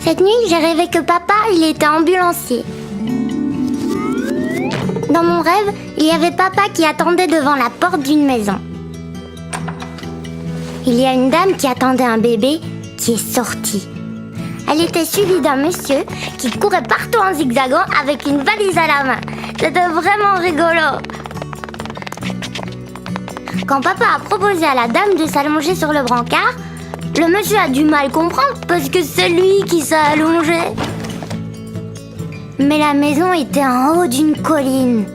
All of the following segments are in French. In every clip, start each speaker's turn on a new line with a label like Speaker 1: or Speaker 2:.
Speaker 1: Cette nuit, j'ai rêvé que papa, il était ambulancier. Dans mon rêve, il y avait papa qui attendait devant la porte d'une maison. Il y a une dame qui attendait un bébé qui est sorti. Elle était suivie d'un monsieur qui courait partout en zigzagant avec une valise à la main. C'était vraiment rigolo. Quand papa a proposé à la dame de s'allonger sur le brancard, le monsieur a du mal comprendre parce que c'est lui qui s'est allongé. Mais la maison était en haut d'une colline.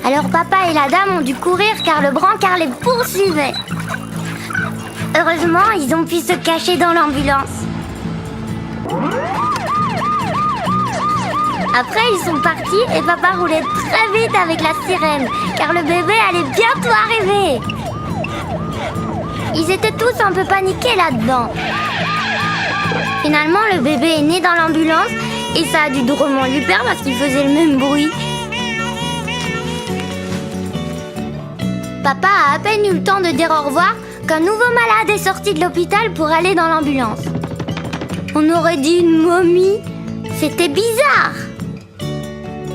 Speaker 1: Alors papa et la dame ont dû courir car le brancard les poursuivait. Heureusement, ils ont pu se cacher dans l'ambulance. Après, ils sont partis et papa roulait très vite avec la sirène car le bébé allait bientôt arriver. Ils étaient tous un peu paniqués là-dedans. Finalement, le bébé est né dans l'ambulance et ça a dû drôlement lui plaire parce qu'il faisait le même bruit. Papa a à peine eu le temps de dire au revoir qu'un nouveau malade est sorti de l'hôpital pour aller dans l'ambulance. On aurait dit une momie. C'était bizarre.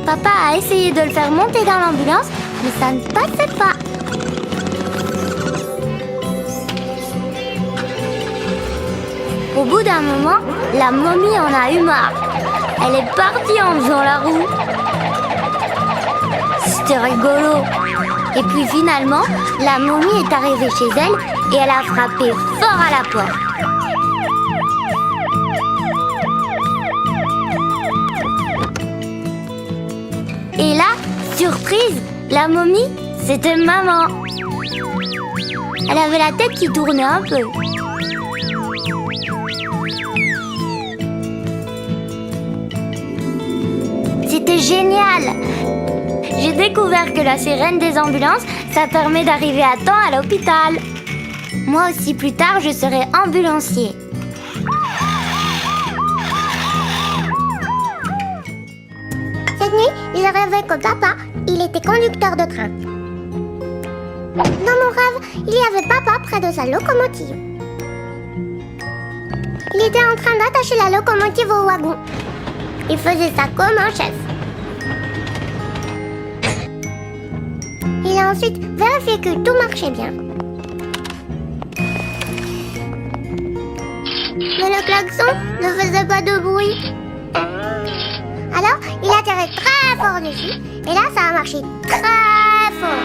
Speaker 1: Papa a essayé de le faire monter dans l'ambulance, mais ça ne passait pas. Au bout d'un moment, la momie en a eu marre. Elle est partie en faisant la roue. C'était rigolo. Et puis finalement, la momie est arrivée chez elle et elle a frappé fort à la porte. Et là, surprise, la momie, c'était maman. Elle avait la tête qui tournait un peu. C'était génial! J'ai découvert que la sirène des ambulances, ça permet d'arriver à temps à l'hôpital. Moi aussi, plus tard, je serai ambulancier. Cette nuit, j'ai rêvé que papa, il était conducteur de train. Dans mon rêve, il y avait papa près de sa locomotive. Il était en train d'attacher la locomotive au wagon. Il faisait ça comme un chef. Il a ensuite vérifié que tout marchait bien. Mais le klaxon ne faisait pas de bruit. Alors, il a tiré très fort dessus, et là, ça a marché très fort.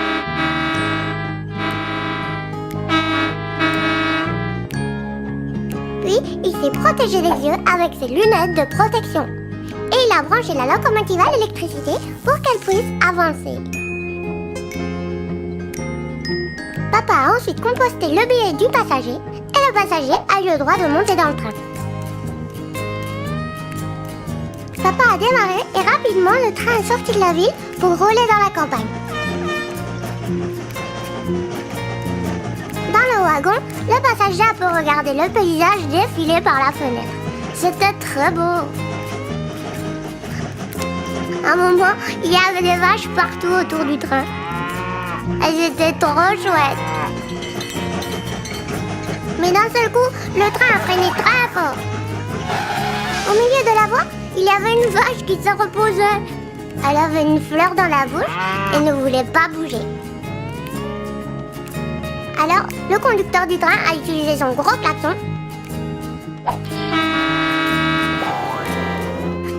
Speaker 1: Puis, il s'est protégé les yeux avec ses lunettes de protection. Et il a branché la locomotive à l'électricité pour qu'elle puisse avancer. Papa a ensuite composté le billet du passager et le passager a eu le droit de monter dans le train. Papa a démarré et rapidement le train est sorti de la ville pour rouler dans la campagne. Dans le wagon, le passager a pu regarder le paysage défiler par la fenêtre. C'était très beau. À un moment, il y avait des vaches partout autour du train. Elles étaient trop chouettes. Mais d'un seul coup, le train a freiné très fort. Au milieu de la voie, il y avait une vache qui se reposait. Elle avait une fleur dans la bouche et ne voulait pas bouger. Alors, le conducteur du train a utilisé son gros klaxon.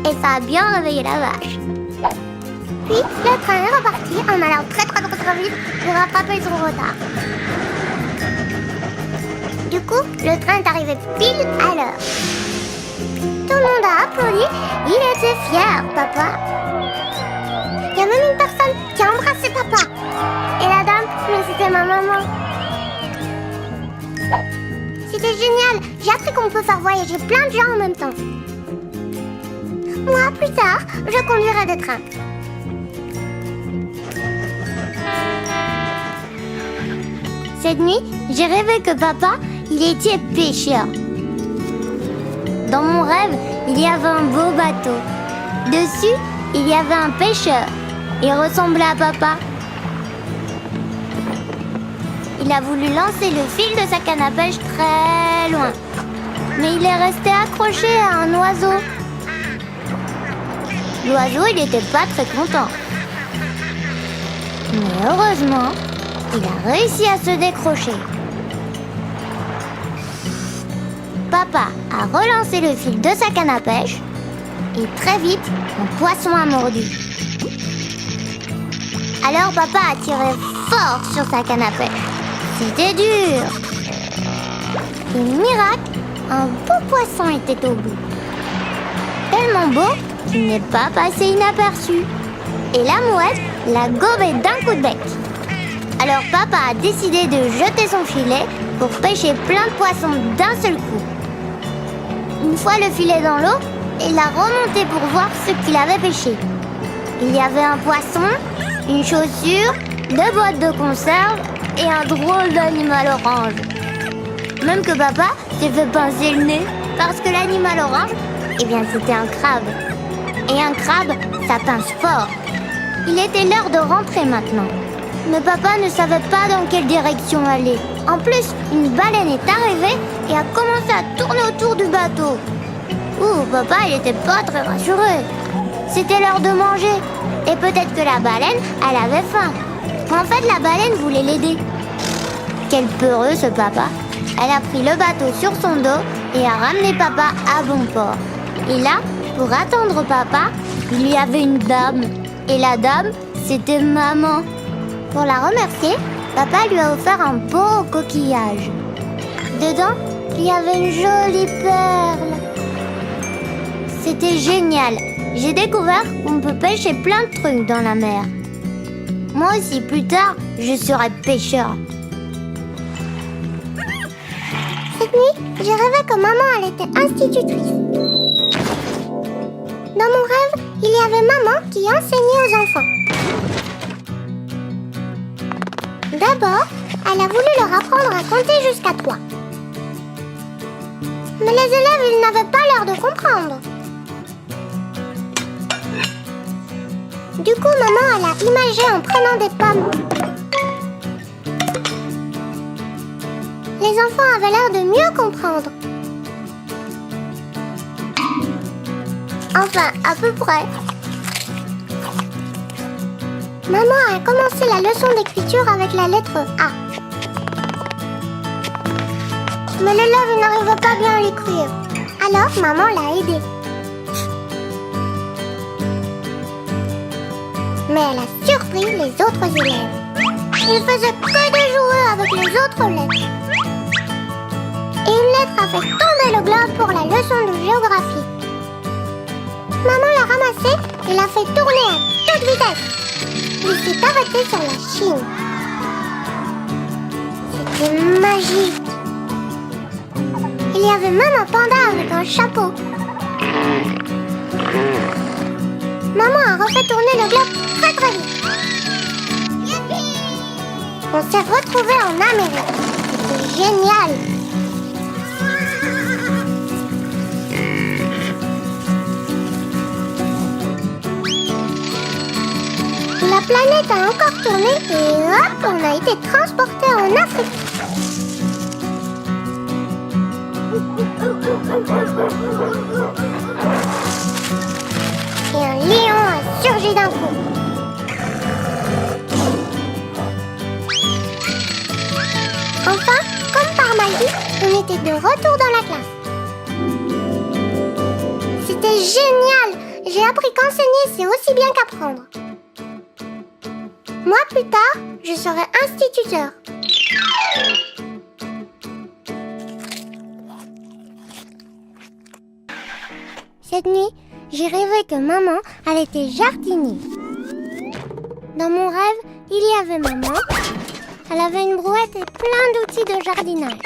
Speaker 1: Et ça a bien réveillé la vache. Puis, le train est reparti en allant très vite pour rattraper son retard. Du coup, le train est arrivé pile à l'heure. Tout le monde a applaudi. Il était fier, papa. Il y a même une personne qui a embrassé papa. Et la dame, mais c'était ma maman. C'était génial. J'ai appris qu'on peut faire voyager plein de gens en même temps. Moi, plus tard, je conduirai des trains. Cette nuit, j'ai rêvé que papa, il était pêcheur. Dans mon rêve, il y avait un beau bateau. Dessus, il y avait un pêcheur. Il ressemblait à papa. Il a voulu lancer le fil de sa canne à pêche très loin. mais il est resté accroché à un oiseau. L'oiseau, il n'était pas très content. Mais heureusement, il a réussi à se décrocher. Papa a relancé le fil de sa canne à pêche et très vite, un poisson a mordu. Alors papa a tiré fort sur sa canne à pêche. C'était dur. Et miracle, un beau poisson était au bout. Tellement beau qu'il n'est pas passé inaperçu. Et la mouette l'a gobé d'un coup de bec. Alors papa a décidé de jeter son filet pour pêcher plein de poissons d'un seul coup. Une fois le filet dans l'eau, il a remonté pour voir ce qu'il avait pêché. Il y avait un poisson, une chaussure, 2 boîtes de conserve et un drôle d'animal orange. Même que papa s'est fait pincer le nez parce que l'animal orange, eh bien c'était un crabe. Et un crabe, ça pince fort. Il était l'heure de rentrer maintenant. Mais papa ne savait pas dans quelle direction aller. En plus, une baleine est arrivée et a commencé à tourner autour du bateau. Ouh, papa, il était pas très rassuré. C'était l'heure de manger. Et peut-être que la baleine, elle avait faim. En fait, la baleine voulait l'aider. Quel peureux ce papa. Elle a pris le bateau sur son dos et a ramené papa à bon port. Et là, pour attendre papa, il y avait une dame. Et la dame, c'était maman. Pour la remercier, papa lui a offert un beau coquillage. Dedans, il y avait une jolie perle. C'était génial. J'ai découvert qu'on peut pêcher plein de trucs dans la mer. Moi aussi, plus tard, je serai pêcheur. Cette nuit, j'ai rêvé que maman, elle était institutrice. Dans mon rêve, il y avait maman qui enseignait aux enfants. D'abord, elle a voulu leur apprendre à compter jusqu'à 3. Mais les élèves, ils n'avaient pas l'air de comprendre. Du coup, maman, elle a imagé en prenant des pommes. Les enfants avaient l'air de mieux comprendre. Enfin, à peu près. Maman a commencé la leçon d'écriture avec la lettre A. Mais l'élève n'arrivait pas bien à l'écrire. Alors, maman l'a aidé. Mais elle a surpris les autres élèves. Ils faisaient que de jouer avec les autres lettres. Et une lettre a fait tomber le globe pour la leçon de géographie. Maman l'a ramassé et l'a fait tourner à toute vitesse. Il s'est arrêté sur la Chine. C'était magique. Il y avait même un panda avec un chapeau. Maman a refait tourner le globe très très vite. On s'est retrouvés en Amérique. C'était génial. La planète a encore tourné et hop, on a été transportés en Afrique. Et un lion a surgi d'un coup. Enfin, comme par magie, on était de retour dans la classe. C'était génial! J'ai appris qu'enseigner, c'est aussi bien qu'apprendre. Moi, plus tard, je serai instituteur. Cette nuit, j'ai rêvé que maman, elle était jardinier. Dans mon rêve, il y avait maman. Elle avait une brouette et plein d'outils de jardinage.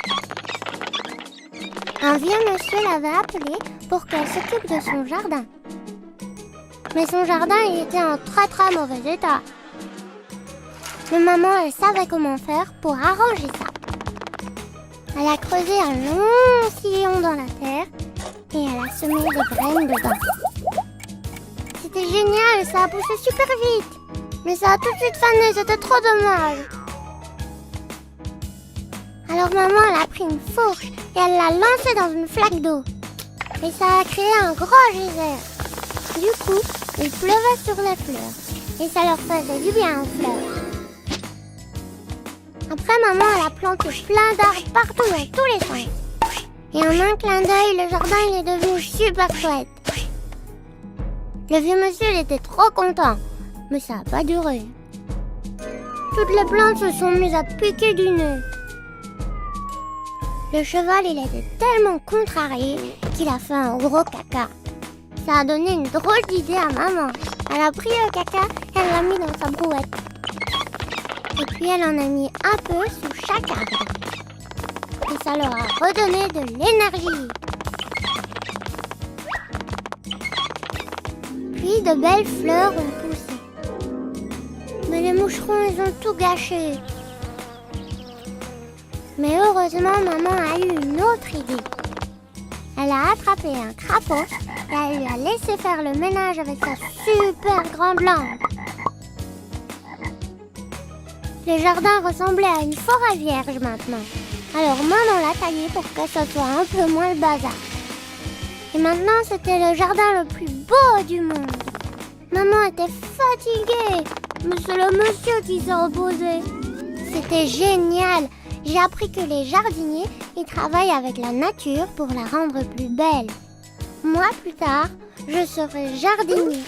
Speaker 1: Un vieux monsieur l'avait appelée pour qu'elle s'occupe de son jardin. Mais son jardin, il était en très très mauvais état. Mais maman, elle savait comment faire pour arranger ça. Elle a creusé un long sillon dans la terre et elle a semé des graines dedans. C'était génial, ça a poussé super vite. Mais ça a tout de suite fané, c'était trop dommage. Alors maman, elle a pris une fourche
Speaker 2: et elle l'a lancé dans une flaque d'eau. Et ça a créé un gros geyser. Du coup, il pleuvait sur les fleurs et ça leur faisait du bien aux fleurs. Après, maman, elle a planté plein d'arbres partout dans tous les sens. Et en un clin d'œil, le jardin il est devenu super chouette. Le vieux monsieur il était trop content, mais ça n'a pas duré. Toutes les plantes se sont mises à piquer du nez. Le cheval il était tellement contrarié qu'il a fait un gros caca. Ça a donné une drôle d'idée à maman. Elle a pris le caca et elle l'a mis dans sa brouette. Et puis elle en a mis un peu sous chaque arbre. Et ça leur a redonné de l'énergie. Puis de belles fleurs ont poussé. Mais les moucherons, ils ont tout gâché. Mais heureusement, maman a eu une autre idée. Elle a attrapé un crapaud et elle lui a laissé faire le ménage avec sa super grande lampe. Le jardin ressemblait à une forêt vierge maintenant. Alors maman l'a taillé pour que ce soit un peu moins le bazar. Et maintenant, c'était le jardin le plus beau du monde. Maman était fatiguée, mais c'est le monsieur qui s'est reposé. C'était génial. J'ai appris que les jardiniers, ils travaillent avec la nature pour la rendre plus belle. Moi, plus tard, je serai jardinier.